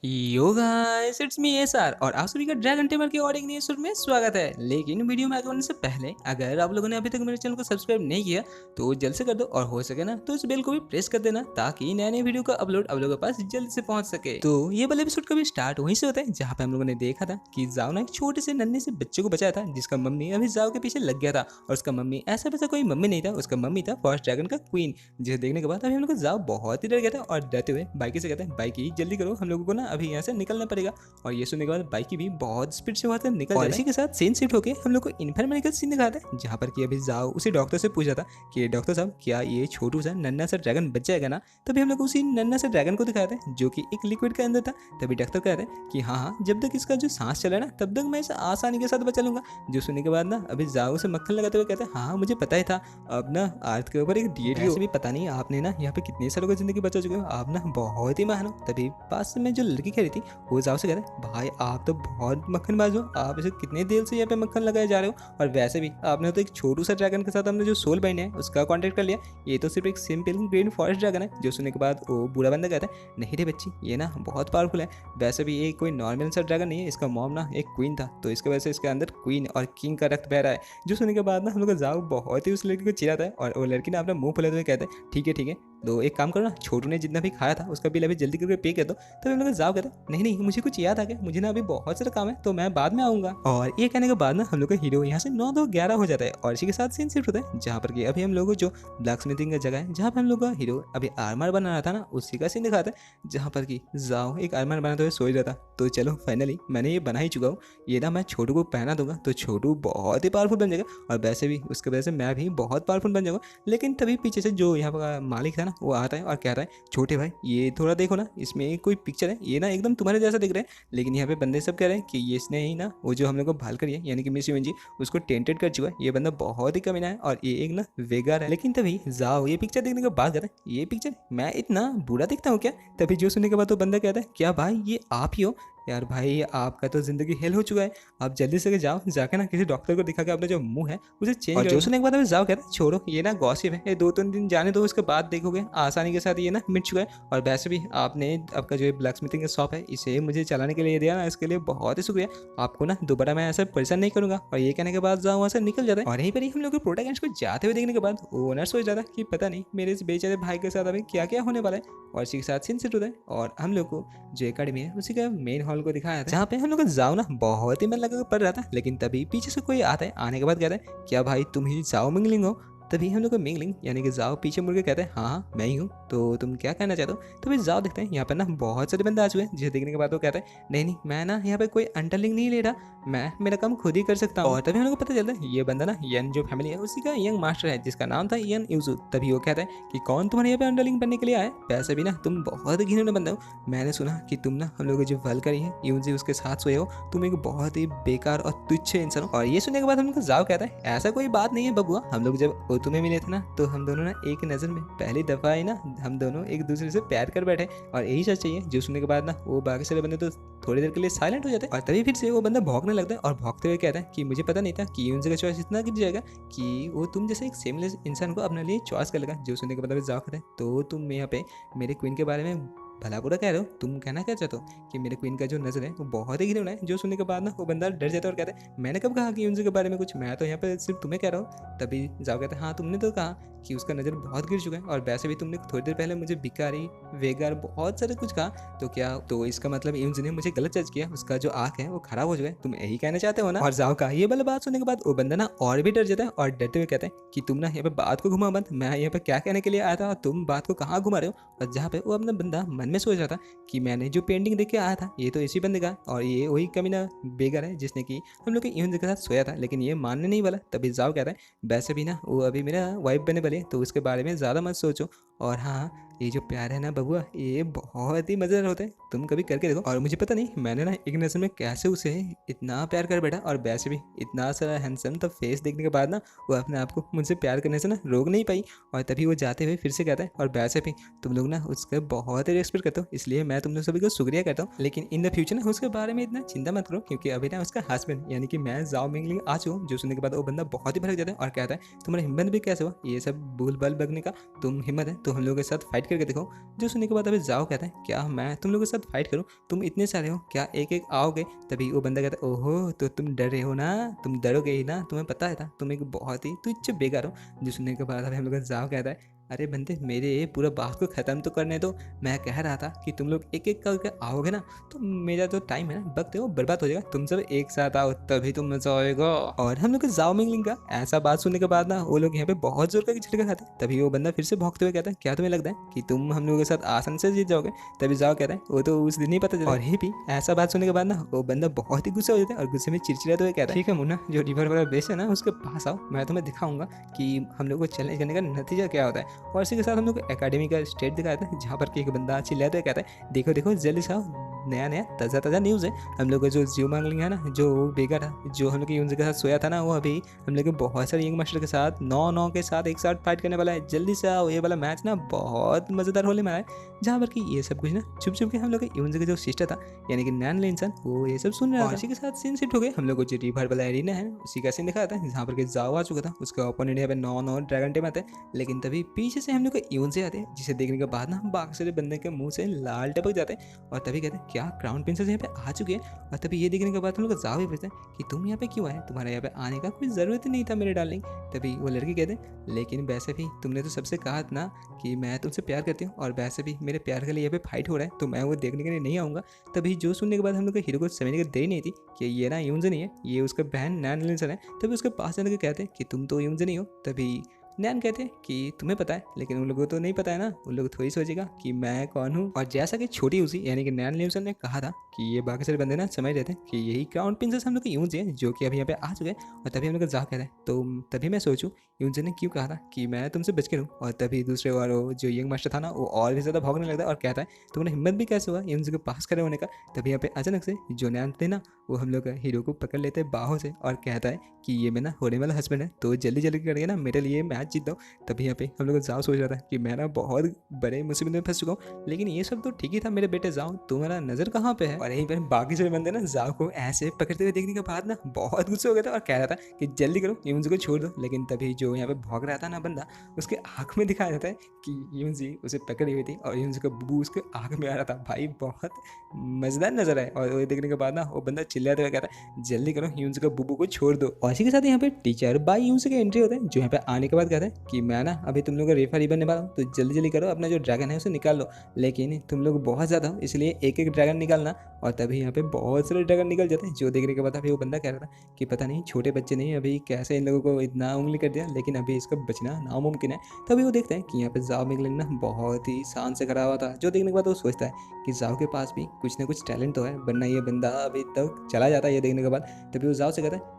Yo guys it's me SR और आप सभी का ड्रैगन टेमर के और एक नई एपिसोड में स्वागत है। लेकिन वीडियो में आगे बढ़ने से पहले अगर आप लोगों ने अभी तक मेरे चैनल को सब्सक्राइब नहीं किया तो जल्द से कर दो और हो सके ना तो इस बेल को भी प्रेस कर देना ताकि नए नए वीडियो का अपलोड आप लोगों के पास जल्द से पहुंच सके। तो ये वाला एपिसोड कभी स्टार्ट वहीं से होता है जहाँ पे हम लोगों ने देखा था कि जाओ ने एक छोटे से नन्हे से बच्चे को बचाया था जिसका मम्मी अभी जाओ के पीछे लग गया था। और उसका मम्मी ऐसा वैसा कोई मम्मी नहीं था, उसका मम्मी था फर्स्ट ड्रैगन का क्वीन, जिसे देखने के बाद अभी हम लोग को जाओ बहुत ही डर गया था और डरते हुए बाइकी से कहते हैं बाइकी जल्दी करो, हम लोगों को ना अभी यहाँ से निकलना पड़ेगा। और ये सुनने के बाद बाइकी भी बहुत स्पीड से वहां से निकल जाता है। इसी के साथ सीन शिफ्ट होके हम लोग को इन्फॉर्मेटिकल सीन दिखाता है जहाँ पर कि अभी जाओ उसी डॉक्टर से पूछा था कि डॉक्टर साहब क्या ये छोटू सा नन्ना सा ड्रैगन बच जाएगा ना। तभी हम लोग उसी नन्ना से ड्रैगन को दिखाते हैं जो कि एक लिक्विड के अंदर था। तभी डॉक्टर कहते हैं कि हाँ हाँ जब तक इसका जो सांस चला ना तब तक मैं इसे आसानी के साथ बचा लूंगा। जो सुनने के बाद ना अभी जाओ से मक्खन लगाते हुए कहते हैं हाँ मुझे पता ही था, अब ना अर्थ के ऊपर एक डीएडी भी पता नहीं आपने ना यहाँ पे कितने सालों की जिंदगी बचा चुके हो, आप ना बहुत ही महान हो। तभी पास में जो लड़की खड़ी थी वो जाओ से कहते हैं भाई आप तो बहुत मक्खनबाज हो, आप इसे कितने देर से यहाँ पे मक्खन लगाए जा रहे हो। और वैसे भी आपने तो एक छोटू सा ड्रैगन के साथ हमने जो सोल बाइंड है उसका कॉन्टेक्ट कर लिया, ये तो सिर्फ एक सिंपल ग्रीन फॉरेस्ट ड्रैगन है। जो सुनने के बाद वो बूढ़ा बंदा कहता है नहीं रे बच्ची ये ना बहुत पावरफुल है, वैसे भी ये कोई नॉर्मल सा ड्रैगन नहीं है, इसका मॉम ना एक क्वीन था तो इसके वजह से इसके अंदर क्वीन और किंग का रक्त बह रहा है। जो सुनने के बाद ना हम लोग जाओ बहुत ही उस लड़की को चिढ़ाता है और वो लड़की ने अपना मुंह फुलाते हुए कहते हैं ठीक है तो एक काम करो ना, छोटू ने जितना भी खाया था उसका बिल अभी जल्दी करके पे कर दो। तो हम लोग जाओ कहते नहीं मुझे कुछ याद आ गया, मुझे ना अभी बहुत सारा काम है तो मैं बाद में आऊंगा। और ये कहने के बाद ना हम लोग का हीरो यहाँ से 9-2-11 हो जाता है और इसी के साथ सीन शिफ्ट होता है जहाँ पर कि अभी हम लोग को जो ब्लैक स्मिथिंग का जगह है जहाँ पर हम लोग का हीरो अभी आर्मर बना रहा था ना उसी का सीन दिखाता है जहाँ पर कि जाओ एक आर्मर बनाते हुए सोच रहा था। तो चलो फाइनली मैंने ये बना ही चुका हूँ, ये ना मैं छोटू को पहना दूंगा तो छोटू बहुत ही पावरफुल बन जाएगा और वैसे भी उसके वजह से मैं भी बहुत पावरफुल बन जाऊंगा। लेकिन तभी पीछे से जो यहाँ का मालिक था ना वो आता है और कहता है छोटे भाई ये थोड़ा देखो ना, इसमें कोई पिक्चर है, ये ना एकदम तुम्हारे जैसा दिख रहा है। लेकिन यहाँ पे बंदे सब कह रहे हैं कि ये इसने ही ना वो जो हम लोग को भाल करी है यानी कि मिस यूएनजी उसको टेंटेड कर चुका है, ये बंदा बहुत ही कमीना है और ये एक ना वेगार है। लेकिन तभी जाओ ये पिक्चर देखने के बाद कहता है ये पिक्चर मैं इतना बुरा दिखता हूँ क्या। तभी जो सुनने के बाद तो बंदा कहता है क्या भाई ये आप ही हो। यार भाई आपका तो जिंदगी हेल हो चुका है, आप जल्दी से जाओ जाके ना किसी डॉक्टर को दिखा के अपना जो मुंह है उसे चेंज करो। जो सुनने के बाद अभी जाओ कहता है छोड़ो ये ना गॉसिप है, ये 2-3 दिन जाने दो उसके बाद देखोगे आसानी के साथ ये ना मिट चुका है। और वैसे भी आपने आपका जो ब्लैक स्मिथिंग का शॉप है इसे मुझे चलाने के लिए दिया ना, इसके लिए बहुत ही शुक्रिया, आपको ना दोबारा मैं ऐसा परेशान नहीं करूंगा। और ये कहने के बाद जाओ वहाँ से निकल जाता है। और यहीं पर ही हम लोग प्रोटैगनिस्ट को जाते हुए देखने के बाद ओनर सोच रहा था कि पता नहीं मेरे इस बेचारे भाई के साथ अभी क्या क्या होने वाला है। और इसी के साथ सीन सेट होता है और हम लोग को जो एकेडमी है उसी का मेन हॉल को दिखाया था जहाँ पे हम लोग जाओ ना बहुत ही मन लगा पड़ रहा था। लेकिन तभी पीछे से कोई आता है, आने के बाद कहता है क्या भाई तुम ही जाओ मिंगलिंग हो। तभी हम लोग को मिंगलिंग यानी कि जाओ पीछे मुड़ के कहते हैं हाँ मैं ही हूँ, तो तुम क्या कहना चाहते हो। तभी जाओ देखते हैं यहाँ पर ना बहुत सारे बंदे आ चुके हैं जिसे देखने के बाद वो कहते हैं नहीं मैं ना यहाँ पे कोई अंडरलिंग नहीं ले रहा, मैं मेरा काम खुद ही कर सकता हूँ। और तभी हम लोग को पता चलता है ये बंदा ना यन जो फैमिली है उसी का यंग मास्टर है जिसका नाम था यन यूजू। तभी वो कहता है कि कौन तुम्हारे यहाँ पे अंडरलिंग बनने के लिए आया, वैसे भी ना तुम बहुत घिनौने बंदे हो, मैंने सुना कि तुम ना हम लोग जो वल करी है यूजी उसके साथ सोए हो, तुम एक बहुत ही बेकार और तुच्छ इंसान हो। और ये सुनने के बाद हम लोग जाओ कहता है ऐसा कोई बात नहीं है बबुआ, हम लोग जब तुम्हें मिले थे ना तो हम दोनों ना एक नज़र में पहली दफ़ा ही ना हम दोनों एक दूसरे से प्यार कर बैठे और यही सच चाहिए। जो सुनने के बाद ना वो बाकी सारे बंदे तो थोड़ी देर के लिए साइलेंट हो जाते हैं और तभी फिर से वो बंदा भौंकने लगता है और भौंकते हुए कहता है कि मुझे पता नहीं था कि यून का चॉइस इतना गिर जाएगा कि वो तुम जैसे एक सेमलेस इंसान को अपने लिए चॉइस कर लेगा। जो सुनने के बाद जाओ कहते हैं तो तुम यहाँ पे मेरे क्वीन के बारे में भला बुरा कह रहे हो, तुम कहना क्या चाहते हो कि मेरे क्वीन का जो नजर है वो बहुत ही घिनौना है। जो सुनने के बाद ना वो बंदा डर जाता है और कहता है मैंने कब कहा कि उनसे के बारे में कुछ, मैं तो यहाँ पे सिर्फ तुम्हें कह रहा हूँ। तभी जाओ कहता है हाँ तुमने तो कहा कि उसका नज़र बहुत गिर चुका है और वैसे भी तुमने थोड़ी देर पहले मुझे भिखारी वेगार बहुत सारे कुछ कहा, तो क्या तो इसका मतलब यूज ने मुझे गलत जज किया, उसका जो आँख है वो खराब हो चुका है, तुम यही कहना चाहते हो ना। और जाओ का ये वाला बात सुनने के बाद वो बंदा ना और भी डर जाता है और डरते हुए कहता है कि तुम ना यहाँ पे बात को घुमा मत, मैं यहाँ पे क्या कहने के लिए आया था और तुम बात को कहाँ घुमा रहे हो। और जहाँ पे वो अपना बंदा मन में सोच रहा था कि मैंने जो पेंटिंग देख के आया था ये तो इसी बंदे का और ये वही कमीना बेगर है जिसने कि हम लोग के यून के साथ सोया था, लेकिन ये मानने नहीं वाला। तभी जाओ कहता है वैसे भी ना वो अभी मेरा वाइफ बने वाली तो उसके बारे में ज़्यादा मत सोचो, और हाँ ये जो प्यार है ना बबुआ ये बहुत ही मज़ेदार होता है, तुम कभी करके देखो। और मुझे पता नहीं मैंने ना एक नज़र में कैसे उसे इतना प्यार कर बैठा और वैसे भी इतना सारा हैंडसम तो फेस देखने के बाद ना वो अपने आप को मुझसे प्यार करने से ना रोक नहीं पाई। और तभी वो जाते हुए फिर से कहता है और वैसे भी तुम लोग ना उसका बहुत ही रेस्पेक्ट करते हो इसलिए मैं तुम लोग सभी को शुक्रिया करता हूँ, लेकिन इन द फ्यूचर ना उसके बारे में इतना चिंता मत करो क्योंकि अभी ना उसका हस्बैंड यानी कि मैं जाओ मिंगलिंग आ चुका हूँ। जो सुनने के बाद वो बंदा बहुत ही भड़क जाता है और कहता है तुम्हारा हिम्मत भी कैसे हुआ ये सब भूल बल बगने का, तुम हिम्मत है तो हम लोगों के साथ फाइट करके दिखाओ। जो सुनने के बाद अभी जाओ कहता है क्या मैं तुम लोगों के साथ फाइट करूँ, तुम इतने सारे हो, क्या एक एक आओगे? तभी वो बंदा कहता है ओहो तो तुम डर रहे हो ना, तुम डरोगे ही ना, तुम्हें पता है था तुम एक बहुत ही तुच्छ बेकार हो। जो सुनने के बाद अभी हम लोग जाओ कहता है अरे बंदे मेरे पूरा बात को ख़त्म तो करने दो, मैं कह रहा था कि तुम लोग एक एक करके आओगे ना तो मेरा जो टाइम है ना वक्त है वो बर्बाद हो जाएगा, तुम सब एक साथ आओ तभी तुम मजा आएगा। और हम लोग के जाओ मिंगलिंग का ऐसा बात सुनने के बाद ना वो लोग यहाँ पे बहुत जोर का झटका खाते हैं। तभी वो बंदा फिर से भौंकते हुए कहता है क्या तुम्हें लगता है कि तुम हम लोगों के साथ आसान से जीत जाओगे? तभी जाओ कहता है वो तो उस दिन ही पता चला। और ये भी ऐसा बात सुनने के बाद ना वो बंदा बहुत ही गुस्सा हो जाता है और गुस्से में चिड़चिड़ाते हुए कहता है ठीक है मुन्ना, जो रिवर वाला बेस है ना उसके पास आओ, मैं तुम्हें दिखाऊंगा कि हम लोग को चैलेंज करने का नतीजा क्या होता है। और इसी के साथ हम लोग एकेडमी का स्टेट दिखाया था जहाँ पर कि एक बंदा चिल्लाते हुए कहता है देखो देखो जल्दी से आओ, नया नया ताज़ा ताज़ा न्यूज़ है। हम लोग का जो जियो मांगलिंग है ना, जो बेगा था, जो हम लोग के के साथ सोया था ना, वो अभी हम लोग के बहुत सारे यंग मास्टर के साथ 9-9 के साथ एक साथ फाइट करने वाला है। जल्दी से आओ, ये वाला मैच ना बहुत मज़ेदार होने वाला है। जहाँ पर कि ये सब कुछ ना छुप छुप के हम लोग के जो सिस्टर था यानी कि नैन इंसान वो ये सब सुन रहा था। इसी के साथ सीन शिफ्ट हो गए, हम लोग को जो रिवर वाला एरिना है उसी का सीन दिखाया था जहाँ पर कि जाओ आ चुका था, उसका ओपोनेंट यहाँ पे 9-9 ड्रैगन टेम आते हैं। लेकिन तभी पीछे से हम लोग को से आते हैं जिसे देखने के बाद ना बाकी सारे बंदे के मुंह से लाल टपक जाते हैं और तभी कहते हैं क्या क्राउन प्रिंसेस यहाँ पे आ चुके हैं। और तभी ये देखने के बाद हम लोग जाओ भी पूछते हैं कि तुम यहाँ पे क्यों आए, तुम्हारा यहाँ पे आने का कोई ज़रूरत ही नहीं था मेरे डार्लिंग। तभी वो लड़की कहते हैं लेकिन वैसे भी तुमने तो सबसे कहा था ना कि मैं तुमसे प्यार करती हूँ और वैसे भी मेरे प्यार के लिए यहाँ पे फाइट हो रहा है तो मैं वो देखने के लिए नहीं आऊँगा। तभी जो सुनने के बाद हम लोग के हीरो को समझने की देरी नहीं थी कि ये ना यून से नहीं है, ये उसका बहन नैन लिंसन है। तभी उसके पास जाने के कहते हैं कि तुम तो यून से नहीं हो। तभी नैन कहते हैं कि तुम्हें पता है लेकिन उन लोगों को तो नहीं पता है ना, उन लोग थोड़ी सोचेगा कि मैं कौन हूँ। और जैसा कि छोटी उसी यानी कि नैन लिम्सन ने कहा था कि ये बाकी सारे बंदे ना समझ रहे थे कि यही क्राउन प्रिंसेस हम लोग की यून है जो कि अभी यहाँ पे आ चुके हैं। और तभी हम लोग जा कहते हैं तो तभी मैं सोचूं यूनसे ने क्यों कहा था कि मैं तुमसे बच के रहूँ। और तभी दूसरे और जो यंग मास्टर था ना वो और भी ज़्यादा भागने लगता है और कहता है तुम्हें हिम्मत भी कैसे हुआ यूनसे के पास खड़े होने का। तभी यहाँ पे अचानक से जो नैन थे ना वो हम लोग का हीरो को पकड़ लेते हैं बाहों से और कहता है कि ये मेरा होने वाला हस्बैंड है तो जल्दी जल्दी करके ना मेरे लिए मैच जीत दो। तभी यहाँ पे हम लोग जाओ सोच रहा था कि मैं ना बहुत बड़े मुसीबत में फंस चुका हूँ, लेकिन ये सब तो ठीक ही था मेरे बेटे जाओ, तुम्हारा नजर कहाँ पे है। और यहीं पर बाकी सारे बंदे ना जाओ को ऐसे पकड़ते हुए देखने के बाद ना बहुत गुस्सा हो गया था और कह रहा था कि जल्दी करो यून्स को छोड़ दो। लेकिन तभी जो यहाँ पे भौंक रहा था ना बंदा उसके आँख में दिखाया जाता है कि यून्सी उसे पकड़ी हुई थी और यून्स का बुबू उसके आँख में आ रहा था। भाई बहुत मजेदार नजर आए। और वो देखने के बाद ना वो बंदा चिल्लाते हुए कहता है जल्दी करो यून्स का बुबू को छोड़ दो। और इसी के साथ यहाँ पे टीचर बाई यून्स का एंट्री होता है जो यहाँ पे आने के बाद कहता है कि मैं ना अभी तुम लोग का रेफरी बनने वाला हूँ तो जल्दी जल्दी करो अपना जो ड्रैगन है उसे निकाल लो, लेकिन तुम लोग बहुत ज़्यादा हो इसलिए एक एक ड्रैगन निकालना। और तभी यहाँ पे बहुत सारे ड्रैगन निकल जाते हैं जो देखने के बाद अभी वो बंदा कह रहा था कि पता नहीं छोटे बच्चे नहीं अभी कैसे इन लोगों को इतना उंगली कर दिया, लेकिन अभी इसका बचना नामुमकिन है। तभी वो देखते हैं कि यहाँ पे जाओ मिंगलिंग ना बहुत ही शान से खड़ा हुआ था जो देखने के बाद वो सोचता है कि जाओ के पास भी कुछ ना कुछ टैलेंट तो है वरना ये बंदा अभी तक चला जाता है। ये देखने के बाद तभी वो जाओ से कहता है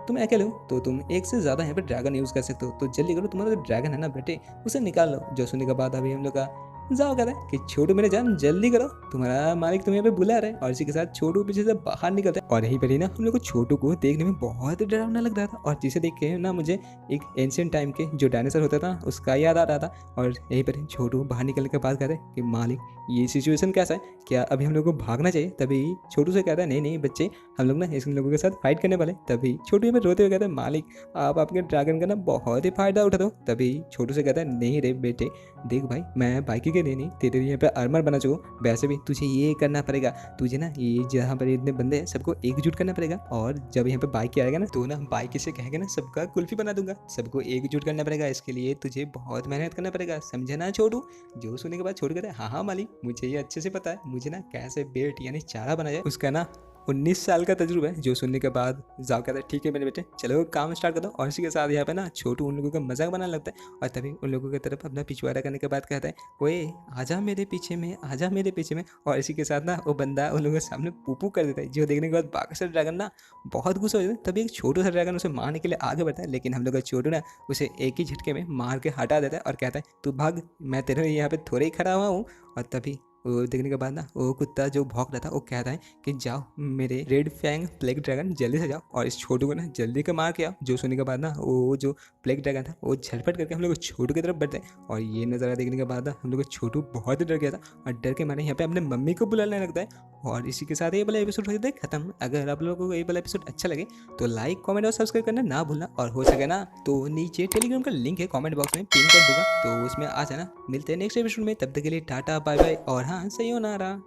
तुम अकेले हो तो तुम एक से ज़्यादा यहाँ पे ड्रैगन यूज़ कर सकते हो तो जल्दी करो, तुम्हारा जो ड्रैगन है ना बेटे उसे निकाल लो। जो सुनने के बाद अभी हम लोग का जाओ कहता है कि छोटू मेरे जान जल्दी करो, तुम्हारा मालिक तुम्हें यहाँ पे बुला रहा है। और इसी के साथ छोटू पीछे से बाहर निकलता है और यहीं पर ही ना हम लोग को छोटू को देखने में बहुत डरावना लग रहा था और जिसे देख के ना मुझे एक एंशिएंट टाइम के जो डायनासोर होता था उसका याद आ रहा था। और यहीं पर ही छोटू बाहर निकलने के बाद कहते हैं कि मालिक ये सिचुएशन कैसा है, क्या अभी हम लोग को भागना चाहिए। तभी छोटू से कहता है नहीं नहीं बच्चे हम लोग ना इन लोगों के साथ फाइट करने वाले। तभी छोटू यहाँ पे रोते हुए कहता है मालिक आप आपके ड्रैगन का ना बहुत ही फायदा उठा दो। तभी छोटू से कहता है नहीं रे बेटे देख भाई मैं बाइकी के लिए नहीं तेरे यहाँ पे आर्मर बना चुका हूँ, वैसे भी तुझे ये करना पड़ेगा, तुझे ना ये जहाँ पर इतने बंदे हैं सबको एकजुट करना पड़ेगा। और जब यहाँ पे बाइक आएगा ना तो ना बाइक से कहेगा ना सबका कुल्फी बना दूंगा, सबको एकजुट करना पड़ेगा, इसके लिए तुझे बहुत मेहनत करना पड़ेगा, समझे ना छोटू। जो सुनने के बाद छोटू कहता है हाँ हाँ मालिक मुझे ये अच्छे से पता है, मुझे ना कैसे बेट यानी चारा बना जाए उसका ना 19 साल का तजुर्बा है। जो सुनने के बाद जाओ कहता है ठीक है मेरे बेटे चलो काम स्टार्ट कर दो। और इसी के साथ यहाँ पे ना छोटू उन लोगों का मजाक बनाने लगता है और तभी उन लोगों की तरफ अपना पिछवाड़ा करने के बाद कहता है ओए आजा मेरे पीछे में, आजा मेरे पीछे में। और इसी के साथ ना वो बंदा उन लोगों के सामने पूपू कर देता है जो देखने के बाद बाकी सारे ड्रैगन ना बहुत गुस्सा हो जाता है। तभी एक छोटू सा ड्रैगन उसे मारने के लिए आगे बढ़ता है लेकिन हम लोग का छोटू ना उसे एक ही झटके में मार के हटा देता है और कहता है तू भाग मैं तेरे यहाँ पे थोड़े ही खड़ा हुआ हूँ। और तभी वो देखने के बाद ना वो कुत्ता जो भौंक रहा था वो कहता है कि जाओ मेरे रेड फैंग प्लेग ड्रैगन जल्दी से जाओ और इस छोटू को ना जल्दी का मार के आओ। जो सुनने के बाद ना वो जो प्लेग ड्रैगन था वो झटपट करके हम लोग छोटू की तरफ बढ़ते हैं। और ये नज़ारा देखने के बाद ना हम लोग छोटू बहुत डर गया था और डर के मारे यहाँ पे अपने मम्मी को बुलाने लगता है। और इसी के साथ ये वाला एपिसोड होता है खत्म। अगर आप लोगों को ये वाला एपिसोड अच्छा लगे तो लाइक कमेंट और सब्सक्राइब करना ना भूलना, और हो सके ना तो नीचे टेलीग्राम का लिंक है कमेंट बॉक्स में पिन कर दूंगा, तो उसमें आ जाना। मिलते हैं नेक्स्ट एपिसोड में, तब तक के लिए टाटा बाय बाय और हाँ, सही हो ना रहा।